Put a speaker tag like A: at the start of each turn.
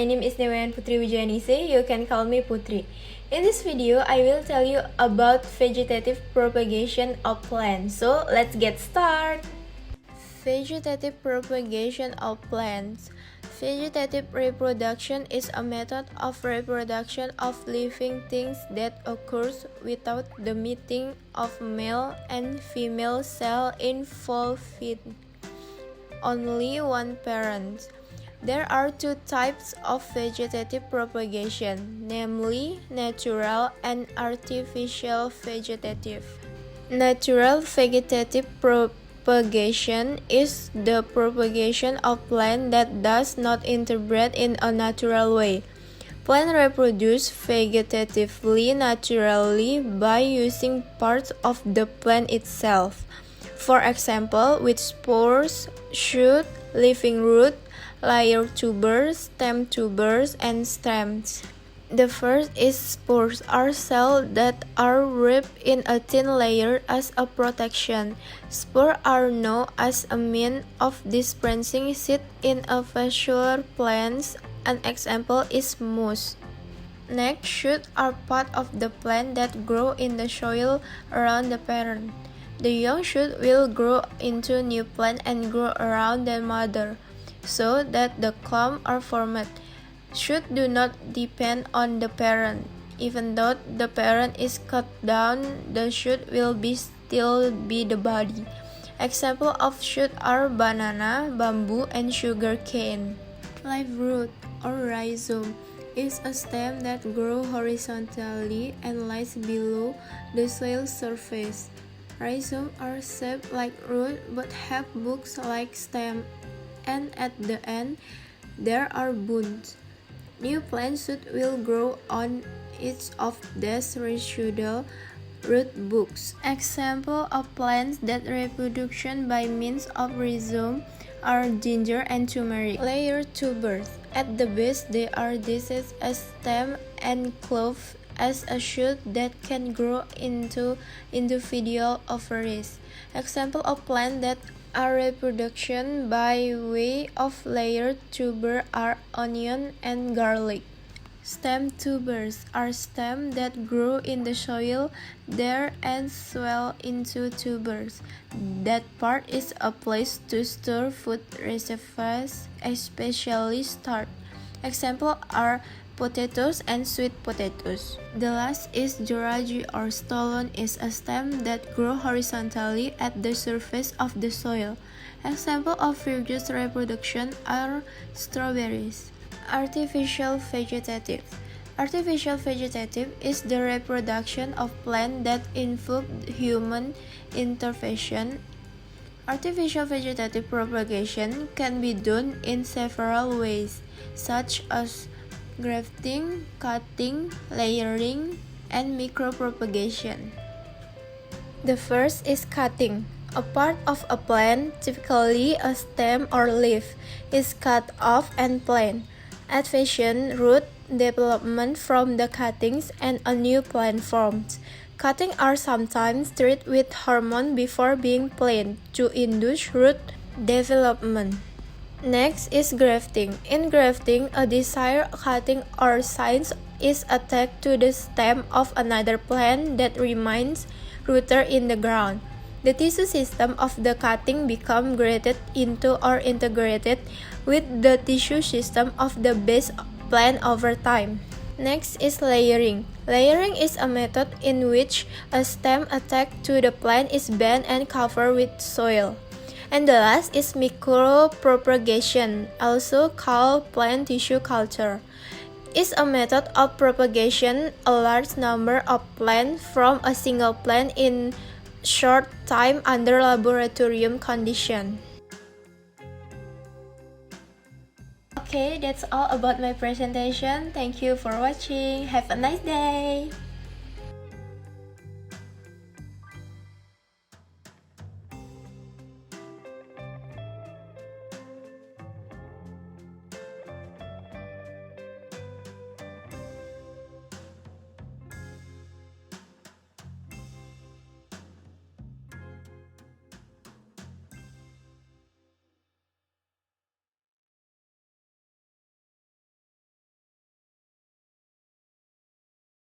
A: my name is Newayan Putri Wijanise. You can call me Putri. In this video, I will tell you about vegetative propagation of plants. So let's get started. Vegetative propagation of plants. Vegetative reproduction is a method of reproduction of living things that occurs without the meeting of male and female cell involving only one parent. There are two types of vegetative propagation, namely natural and artificial vegetative. Natural vegetative propagation is the propagation of plant that does not interbreed in a natural way. Plants reproduce vegetatively naturally by using parts of the plant itself. For example, with spores, shoot, living root, layer tubers, stem tubers, and stems. The first is spores are cells that are wrapped in a thin layer as a protection. Spores are known as a means of dispensing seed in a vascular plants. An example is moss. Next, shoots are part of the plant that grow in the soil around the parent. The young shoot will grow into new plant and grow around their mother, so that the clump are formed. Shoots do not depend on the parent. Even though the parent is cut down, the shoot will still be the body. Examples of shoots are banana, bamboo, and sugar cane. Live root or rhizome is a stem that grows horizontally and lies below the soil surface. Rhizomes are shaped like root but have books like stem, and at the end there are buds. New plant shoot will grow on each of these residual root books. Examples of plants that reproduction by means of rhizome are ginger and turmeric. Layer tubers. At the base they are distinct as stem and clove as a shoot that can grow into individual ovaries. Example of plants that are reproduction by way of layered tuber are onion and garlic. Stem tubers are stems that grow in the soil there and swell into tubers. That part is a place to store food reserves, especially starch. Examples are potatoes and sweet potatoes. The last is jorage or stolon is a stem that grows horizontally at the surface of the soil. Examples of virtuous reproduction are strawberries. Artificial vegetative. Artificial vegetative is the reproduction of plants that involve human intervention. Artificial vegetative propagation can be done in several ways, such as grafting, cutting, layering, and micropropagation. The first is cutting. A part of a plant, typically a stem or leaf, is cut off and planted. Advent, root development from the cuttings and a new plant forms. Cuttings are sometimes treated with hormone before being planted to induce root development. Next is grafting. In grafting, a desired cutting or science is attached to the stem of another plant that remains rooted in the ground. The tissue system of the cutting becomes grafted into or integrated with the tissue system of the base plant over time. Next is layering. Layering is a method in which a stem attached to the plant is bent and covered with soil. And the last is micropropagation, also called plant tissue culture. It's a method of propagation a large number of plants from a single plant in short time under laboratorium conditions. Okay, that's all about my presentation. Thank you for watching. Have a nice day.